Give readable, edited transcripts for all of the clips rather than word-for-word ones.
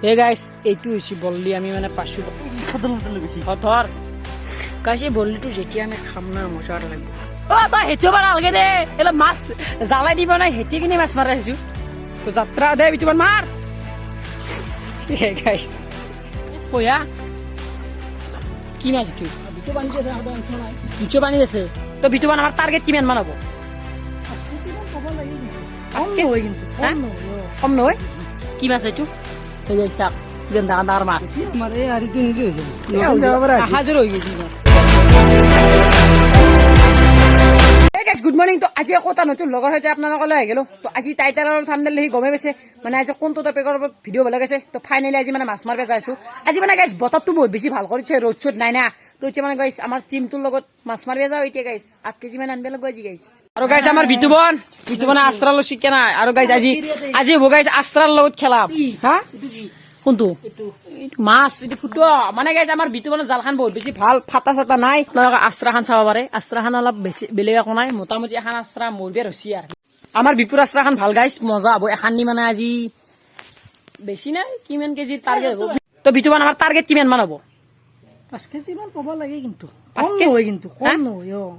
hey guys এইটো হৈছে বল্লি আমি মানে পাছো ধৰ গাইস এই বল্লিটো যেতিয়া আমি খাম না মজা লাগিব অ তই হেঁচি মাৰা ভালকে দে এলা মাছ জ্বালাই দিব নাই হেঁচি কিনি মাছ মাৰা আহিছো তো যাত্ৰা দে বিতুমান মাৰ হে গাইস ওয়া কি মাছ তুই বিচু পানী আছে তো বিতুমান আমাৰ টাৰ্গেট কিমান মান হ'ব কম নহয় কি মাছ এইটো এই যে চাক ডাঙৰ মাছ মানে আৰিটো নিলি হৈ হাজিৰ হৈ গৈছে গুড মৰ্নিং তো আজি আকৌ এটা নতুন লগৰ সৈতে আপোনালোকলৈ আহি গ'লো তো আজি টাইটেল আৰু থাম্বনেইল দেখি গমেই পাইছে মানে আজি কোনটো টপিকৰ ওপৰত ভিডিঅ' ভাল লাগিছে তো ফাইনেলি আজি মানে মাছ মাৰিব যাইছো আজি মানে গাইছ বতৰটো বহুত বেছি ভাল কৰিছে ৰ'দ চ'দ নাই না তো এতিয়া মানে গাইছ আমাৰ টিমটোৰ লগত মাছ মাৰিব যাওঁ এতিয়া গাইছ 8 কেজি মান আনিব লাগিব আজি গাইছ আৰু গাইছ আমাৰ বিতুবন আশ্ৰালৰ শিকে নাই আৰু গাইছ আজি হ'ব গাইছ আশ্ৰাৰ লগত খেলাম হা কোনটো মাছ এইটো ফুটোৱা মানে গাইছ আমাৰ বিতুবনৰ জালখন বহুত বেছি ভাল ফাটা চাটা নাই আপোনালোকে আশ্ৰাখন চাব পাৰে আশ্ৰাখন অলপ বেছি বেলেগ একো নাই মোটামুটি এখন আশ্ৰা মৰবিয়া ৰচি আৰু আমাৰ বিপুৰ আশ্ৰাখন ভাল গাইছ মজা হ'ব এখন দি মানে আজি বেছি নাই কিমান কেজি টাৰ্গেট হ'ব তো বিতুবন আমাৰ টাৰ্গেট কিমান মান হ'ব 5 কেজি মান পাব লাগে কিন্তু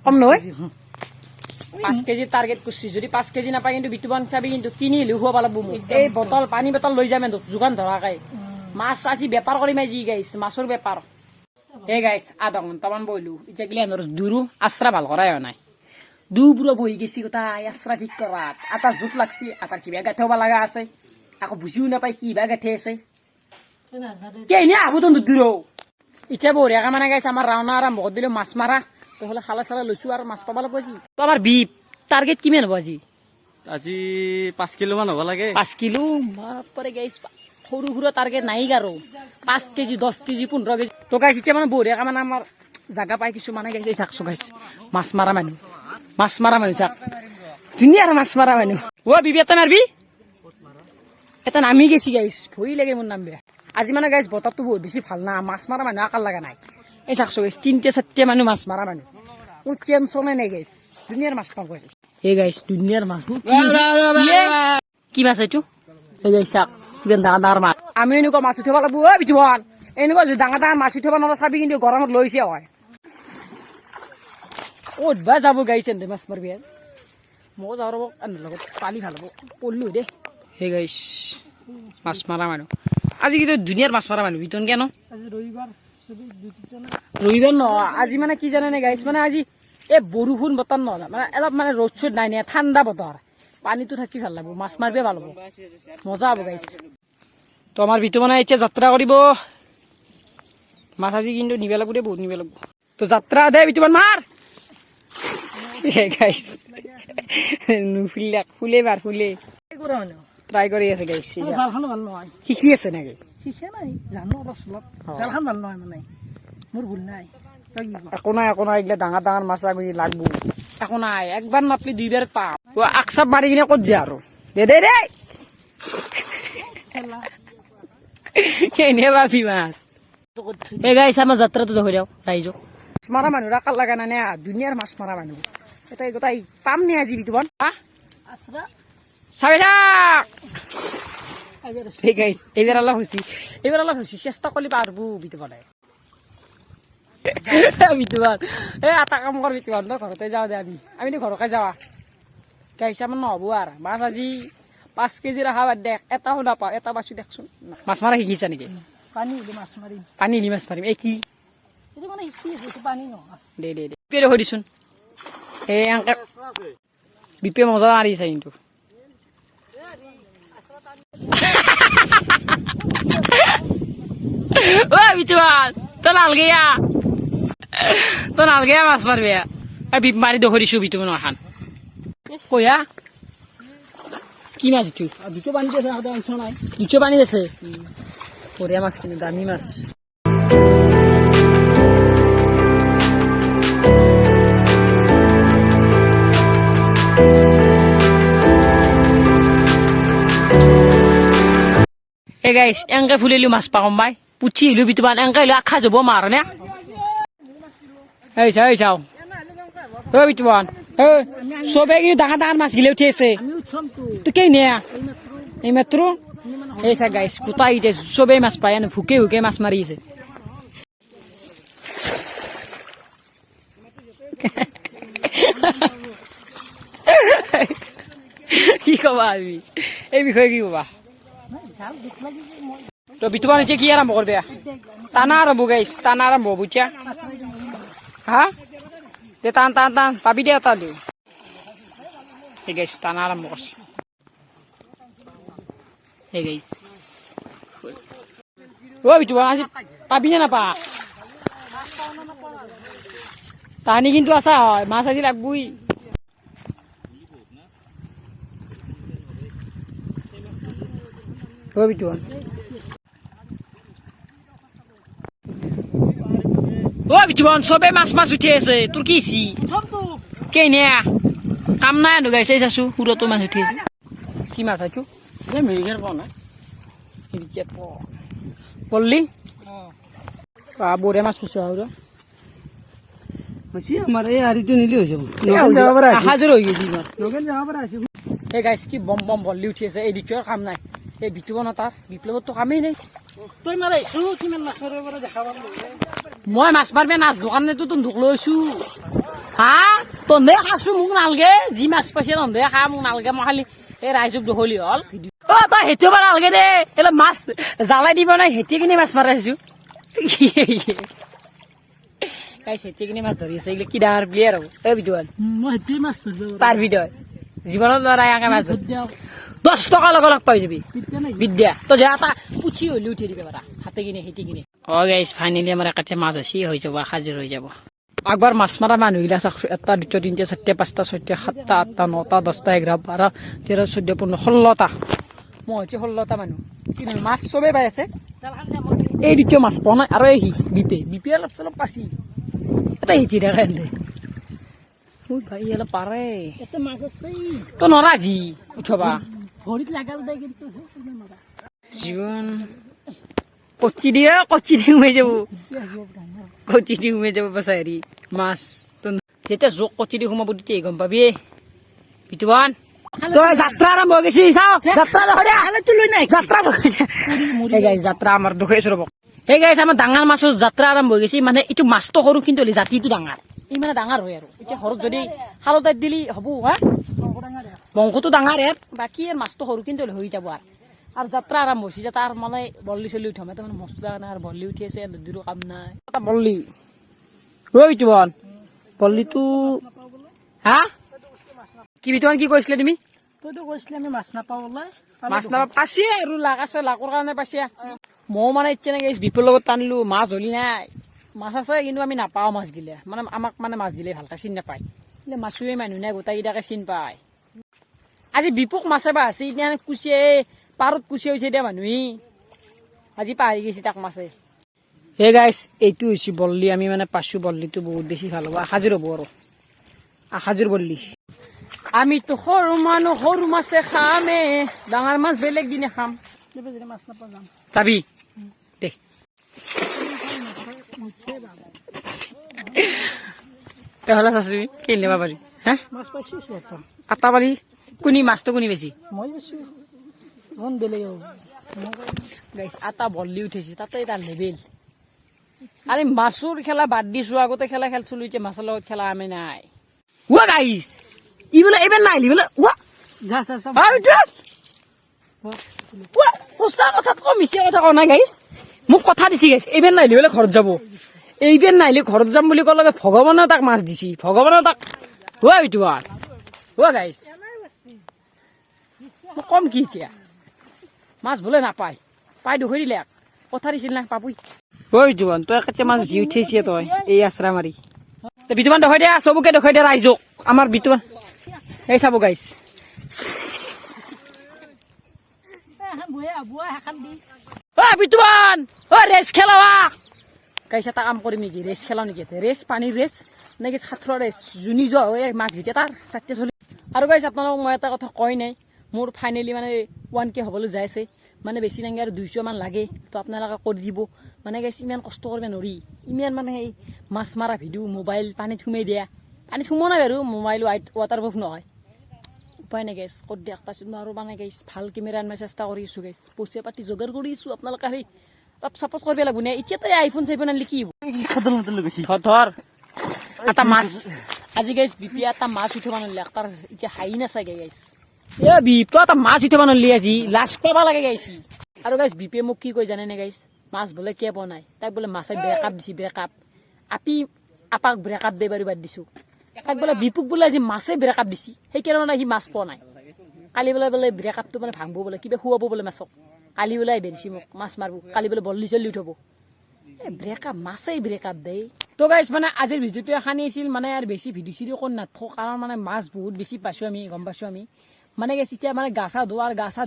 কম নহয় 5 কেজি টাৰ্গেট কৰিছি যদি 5 কেজি নাপায় কিন্তু বিতুবন চাবি কিন্তু কিনি লিও খুৱাব লাগিব মোক এই বটল পানী বটল লৈ যাম যোগান ধৰাকৈ মাছ আজি বেপাৰ কৰিম আজি গাইছ মাছৰ বেপাৰ এই গাইছ আধা ঘণ্টামান বহিলো এতিয়া গিলা দূৰো আশ্ৰা ভাল কৰাই হোৱা নাই দুপুৰা বহি গেছি গোটাই আশ্ৰা ঠিক কৰাত এটা জোক লাগছি এটা কিবা গাঁঠি হ'ব লগা আছে আকৌ বুজিও নাপায় কিবা গাঁঠি আছে কেনে আহো তো দূৰ এতিয়া বঢ়িয়াকে মানে গাইছ আমাৰ ৰাওনা আৰম্ভ কৰি দিলো মাছ মাৰা তহলে খালা চালা লৈছো আৰু মাছ পাব লাগিব আজি তো আমাৰ বিপ টাৰ্গেট কিমান হ'ব আজি 5 কিলো মান হ'ব লাগে 5 কিলো বাপৰে গাইছ সৰু সৰু টাৰ্গেট নাই আৰু 5 কেজি 10 কেজি 15 কেজি তো গাইছ এতিয়া মানে বঢ়িয়াকে মানে আমাৰ জাগা পাই কিছু মানে গাইছ চাকছো গাইছ মাছ মাৰা মানুহ চাক ধুনীয়াৰ মাছ মাৰা মানুহ অ বিবি এটা মাৰবি এটা নামি গেছি গাইছ ভৰি লাগে মোৰ নাম বেয়া আজি মানে গাইছ বতৰটো বহুত বেছি ভাল না মাছ মাৰা মানুহ আকাৰ লগা নাই এই চাকছো গাইছ 3-4 মানুহ মাছ মাৰা মানুহ মোৰ টেনচনে নাই গাইছ ধুনীয়াৰ মাছ পাব গাইছ এই গাইছ ধুনীয়াৰ মাছ কি মাছ এইটো এই গাইছ চাক কিমান ডাঙৰ মাছ আমি এনেকুৱা মাছ উঠাব লাগিব ঐ বিতুবন এনেকুৱা যদি ডাঙৰ মাছ উঠাব নোৱাৰা চাবি কিন্তু গৰমত লৈছে হয় উঠবা যাব গাইছ এনে মাছ মাৰিবি মই যাওঁ ৰ'ব আনৰ লগত পালি ভাল হ'ব পঢ়লো দেই সেই গাইছ মাছ মাৰা মানুহ আজি কিন্তু ধুনীয়াৰ মাছ মাৰা মানুহ বিতন কেন ৰবিবাৰ নহয় আজি মানে কি জানে নে গাইছ মানে আজি এই বৰষুণ বতৰ নহয় মানে অলপ মানে ৰ'দ চ'দ নাই নে ঠাণ্ডা বতৰ পানীটো থাকি ভাল লাগিব মাছ মাৰিব ভাল হ'ব মজা হ'ব গাইছ তো আমাৰ বিতু মানে এতিয়া যাত্ৰা কৰিব মাছ আজি কিন্তু নিব লাগিব দেই বহুত নিব লাগিব তো যাত্ৰা দে বিতুমান মাৰ গাইছ নুফুলে ফুলে মাৰ ফুলে ট্ৰাই কৰি আছে গাইছ জালখন ভাল নহয় শিকি আছে নেকি শিকে নাই জানো অলপ চলপ জালখন ভাল নহয় মানে মোৰ ভুল নাই একো নাই এইগিলা ডাঙৰ মাছ আগি লাগব একো নাই একবাৰ নাপলি 2 বাৰ পাম আকচাপ মাৰি কিনে ক'ত যা আৰু দে কেনে ভাবি মাছ এই গাইছ আমাৰ যাত্ৰাটো দেখুৱাই দিয়ক ৰাইজক মাছ মাৰা মানুহ আকাৰ লগা নাই নে ধুনীয়াৰ মাছ মাৰা মানুহ এটাই গোটাই পাম নে আজি বিতুবন চাবি থাক ঠিক আছে এইবাৰ অলপ হৈছে চেষ্টা কৰিলে পাৰবো বিতুবনে বিতুবন এই এটা কাম কৰ বিতুবন তই ঘৰতে যাওঁ দে আমি ঘৰকে যাৱা গাইছ আমাৰ নহ'ব আৰু মাছ আজি 5 কেজি ৰখা বাদ দে এটাও নাপাওঁ এটা বাচি দেখচোন মাছ মাৰা শিকিছা নেকি পানী দি মাছ মাৰিম এই কি দে বিপে হৈ দিচোন এই এনকে বিপে মজা মাৰিছে কিন্তু ও বিতুবন তই নালগে মাছ মাৰবি বিপ মাৰি দেখুৱাই দিছো বিতুবন এখন কয়া কি মাছ এইটো দুটো পানী আছে অংশ নাই দুটো পানী আছে বঢ়িয়া মাছ কিন্তু দামী মাছ এই গাইছ এংকে ফুলিলো মাছ পাকম বাই পুঠি হিলো বিতুবান এংকে হিলো আখা যাব মাৰ নে এই চাও ও বিতুবান সবে কিন্তু ডাঙৰ মাছ গিলে উঠি আছে তুই কেই নিয়া এই মাত্র এই চা গাইছ গোটাই এতিয়া চবেই মাছ পায় এনে ভুকে ভুকে মাছ মাৰি আছে কি কবা আমি এই বিষয়ে কি কবা তো বিতুবান এতিয়া কি আৰম্ভ কৰবে টানা আৰম্ভ গাইছ টানা আৰম্ভ বুজিছা হা তে টান টান টান পাবি দে এটা দিওঁ এই গাইছ টানা আৰম্ভ কৰছে এই গাইছ ও বিতুবান আজি পাবি নে নাপা তাহানি কিন্তু আছা হয় মাছ আজি লাগবই ও বিতুবান ও বিতুবান চবে মাছ মাছ উঠি আছে তোৰ কি চি কেনে কাম নাই গাইছে চাইছো সুৰতো মাছ উঠি আছে কি মাছ আছো মিৰিকেট পোৱা নাই ক্ৰিকেট পল্লি বঢ়িয়া মাছ পুছো আৰু হৈছে আমাৰ এই হাৰিটো নিলে হৈ যাব হাজিৰ হৈ গৈছে নগেন যাব পৰা আছে এই গাইছ কি বম বম বল্লি উঠি আছে এই দ্বিতীয়ৰ কাম নাই এই বিতুবন তাৰ বিপ্লৱতো কামেই নাই তই মাৰাইছো কিমান মাছ মাৰিব পৰা দেখা পালো মই মাছ মাৰিব নাচ দোকানতো তোক ঢোক লৈছো হা তন্দে খাইছো মোক নালগে যি মাছ পাইছে তন্দে খা মোক নালগে মই খালি এই ৰাইজক দহলি হল অ তই হেঁচি মাৰ নালগে দে এইবিলাক মাছ জ্বালাই দিব নাই হেঁচি কিনি মাছ মাৰাইছো গাইছ হেঁচি কিনি মাছ ধৰি আছে এইগিলা কি ডাঙৰ প্লেয়াৰ হ'ব এই বিতুৱান মই সেইটোৱে মাছ ধৰিব পাৰবি তই জীৱনত ল'ৰা একে মাছ ধৰি 10 টকা লগ লগ পাই যাবি বিদ্যা তই যা এটা পুঠি হলি উঠি দিবি পাৰা হাতে কিনে হেঁটি কিনে অ গাইছ ফাইনেলি আমাৰ একাঠে মাছ হৈছে হৈ যাব হাজিৰ হৈ যাব আগবাৰ মাছ মাৰা মানুহগিলা চাওক 1 2 3 4 5 6 7 8 9 10 11 12 13 14 15 16টা মই হৈছে 16টা মানুহ কিন্তু মাছ চবেই পাই আছে এই দ্বিতীয় মাছ পোৱা নাই আৰু এই বিপে অলপ চলপ পাছি এটা হিচি থাকে এনে মোৰ ভাই অলপ পাৰে এটা মাছ আছে তো নৰাজি উঠবা ভৰিত লাগাল দে কিন্তু জীৱন কচি দিয়ে সোমাই যাব কচি দি সোমাই যাব পাছা হেৰি মাছ যেতিয়া জোক কচি দি সোমাব তেতিয়া গম পাবি বিতুৱান তই যাত্ৰা আৰম্ভ হৈ গৈছি চাও যাত্ৰা লৈ নাই যাত্ৰা এই গাইছ যাত্ৰা আমাৰ দেখুৱাইছো ৰ'ব এই গাইছ আমাৰ ডাঙৰ মাছৰ যাত্ৰা আৰম্ভ হৈ গৈছে মানে এইটো মাছটো সৰু কিন্তু জাতিটো ডাঙৰ ই মানে ডাঙৰ হয় আৰু এতিয়া ঘৰত যদি খালত দিলি হ'ব হা বংশটো ডাঙৰ ইয়াৰ বাকী মাছটো সৰু কিন্তু হৈ যাব আৰু যাত্ৰা আৰম্ভ হৈছে যে তাৰ মানে বল্লি চলি উঠাম এটা মানে মস্ত ডাঙৰ বল্লি উঠি আছে দুদিৰো কাম নাই এটা বল্লি ঐ বিতুৱান বল্লিটো হা কি বিতুৱান কি কৈছিলে তুমি তইতো কৈছিলি আমি মাছ নাপাওঁ বোলে মাছ নাপা পাইছে আৰু লাগ আছে লাকৰ কাৰণে পাইছে ময়ো মানে এতিয়া এনেকে বিপুৰ লগত টানিলো মাছ হলি নাই মাছ আছে কিন্তু আমি নাপাওঁ মাছগিলা মানে আমাক মানে মাছগিলাই ভালকে চিনি নাপায় কিন্তু মাছোৱে মানুহ নাই গোটেইকেইটাকে চিনি পায় আজি বিপুক মাছে বা আছে এতিয়া কুচিয়ে পাৰত কুচিয়া হৈছে এতিয়া মানুহে আজি পাহৰি গৈছে তাক মাছে হে গাইছ এইটো হৈছে বল্লি আমি মানে পাইছো বল্লিটো বহুত বেছি ভাল হ'ব আশাজোৰ হ'ব আৰু আশাজোৰ বল্লি আমিতো সৰু মানুহ সৰু মাছে খামে ডাঙৰ মাছ বেলেগ দিনে খাম যদি মাছ নাপাওঁ যাম যাবি দে হলে চাচি কেলে নিবা পাৰি হা মাছ পাইছোঁ আটা পাৰি কোনি মাছটো কোনি বেছি মই পাইছোঁ মন বেলেগ হ'ব গাইছ আটা বল্লি উঠিছে তাতে এটা লেবেল আরে মাছৰ খেলা বাদ দিছো আগতে খেলা খেলছিলো এতিয়া মাছৰ লগত খেলা আমি নাই ওয়া গাইছ ই বলে এবেন নাই লি বলে ওয়া যা যা যা ওয়া সঁচা কথা কম মিছা কথা কোৱা নাই গাইছ মোক কথা দিছি গাইছ এবেন নাই লি বলে ঘৰত যাব এইবেন নাইলে ঘৰত যাম বুলি ক'লে ভগৱানে তাক মাছ দিছি ভগৱানে তাক ওয়া বিতুৱান ওয়া গাইছ কম কি এতিয়া মাছ বোলে নাপায় পাই দুখৰি দিলে কথা দিছিল না পাবই ঐ জোৱান তই কাছে মাছ জি উঠিছে তই এই আশ্ৰা মাৰি বিতুৱান দেখাই দে চবকে দেখাই দে ৰাইজক আমাৰ বিতুৱান এই চাব গাইছ ও বিতুৱান ও ৰেচ খেলাৱা গাইছ এটা কাম কৰিম নেকি ৰেচ খেলাও নেকি ৰেচ পানীৰ ৰেচ নেকি সাঁতোৰৰ ৰেচ যোনি যোৱা হয় মাছ ভিতৰত তাৰ চাৰটে চলি আৰু গাইছ আপোনালোকক মই এটা কথা কয় নাই মোৰ ফাইনেলি মানে 1K হ'বলৈ যাই আছে মানে বেছি নাংগে আৰু 200 মান লাগে তো আপোনালোকে কৰি দিব মানে গাইছ ইমান কষ্ট কৰিব নৰি ইমান মানে এই মাছ মাৰা ভিডিঅ' মোবাইল পানীত সোমাই দিয়া পানীত সোমোৱা নাই বাৰু মোবাইল ৱাটাৰপ্ৰুফ নহয় উপায় নাই গাইছ ক'ত দেখ তাৰপিছত মই আৰু মানে গাইছ ভাল কেমেৰা আনিব চেষ্টা কৰি আছোঁ গাইছ পইচা পাতি যোগাৰ কৰি আছোঁ আপোনালোকে সেই অলপ ছাপৰ্ট কৰিব লাগিব নে এতিয়া তাই আইফোন চাইফোন আনিলে কি হ'ব ধৰ এটা মাছ আজি গাইছ বিপি এটা মাছ উঠিব নানিলে তাৰ এতিয়া হাঁহি নাচাগে গাইছ এ বিপ তই এটা মাছ উঠিব নানিলি আজি লাজ পাব লাগে গাইছি আৰু গাইছ বিপিয়ে মোক কি কৈ জানেনে গাইছ মাছ বোলে কিয় পোৱা নাই তাক বোলে মাছে ব্ৰেকআপ দিছে ব্ৰেকআপ আপাক ব্ৰেকআপ দে বাৰু বাদ দিছোঁ তাক বোলে বিপুক বোলে আজি মাছে ব্ৰেকআপ দিছে সেইকাৰণে সি মাছ পোৱা নাই কালি বোলে ব্ৰেকআপটো মানে ভাঙব বোলে কিবা খুৱাব বোলে মাছক কালি বোলে বেৰিছি মোক মাছ মাৰিব কালি বোলে বল্লি চল্লি উঠাব ব্ৰেকআপ মাছেই ব্ৰেকআপ দেই তো গাইছ মানে আজিৰ ভিডিঅ'টো এখানি আছিল মানে আৰু বেছি ভিডিঅ' চিডিঅ' কৰি নাথাকোঁ কাৰণ মানে মাছ বহুত বেছি পাইছোঁ আমি গম পাইছোঁ আমি মানে গাইছ এতিয়া মানে গা চা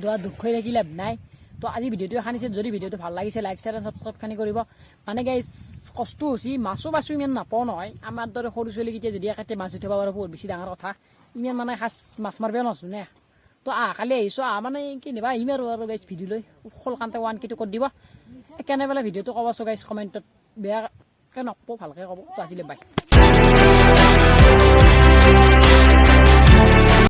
ধোৱা দুখ হৈ থাকি লাভ নাই তো আজি ভিডিঅ'টো এখানিছে যদি ভিডিঅ'টো ভাল লাগিছে লাইক শ্বেয়াৰ ছাবস্ক্ৰাইব খানি কৰিব মানে গাইছ কষ্ট হৈছে মাছো পাইছোঁ ইমান নাপাওঁ নহয় আমাৰ দৰে সৰু ছোৱালীকেইটা যদি একেতে মাছ উঠাব পাৰোঁ বহুত বেছি ডাঙৰ কথা ইমান মানে সাজ মাছ মাৰিব নাচোঁ নে তো কালি আহিছোঁ মানে কেনেবা আহিম আৰু গাইছ ভিডিঅ' লৈ সোনকালে 1K কৰি দিব কেনেবালে ভিডিঅ'টো ক'বচোন গাইছ কমেণ্টত বেয়াকৈ নকব ভালকৈ ক'ব তো আজিলৈ বাই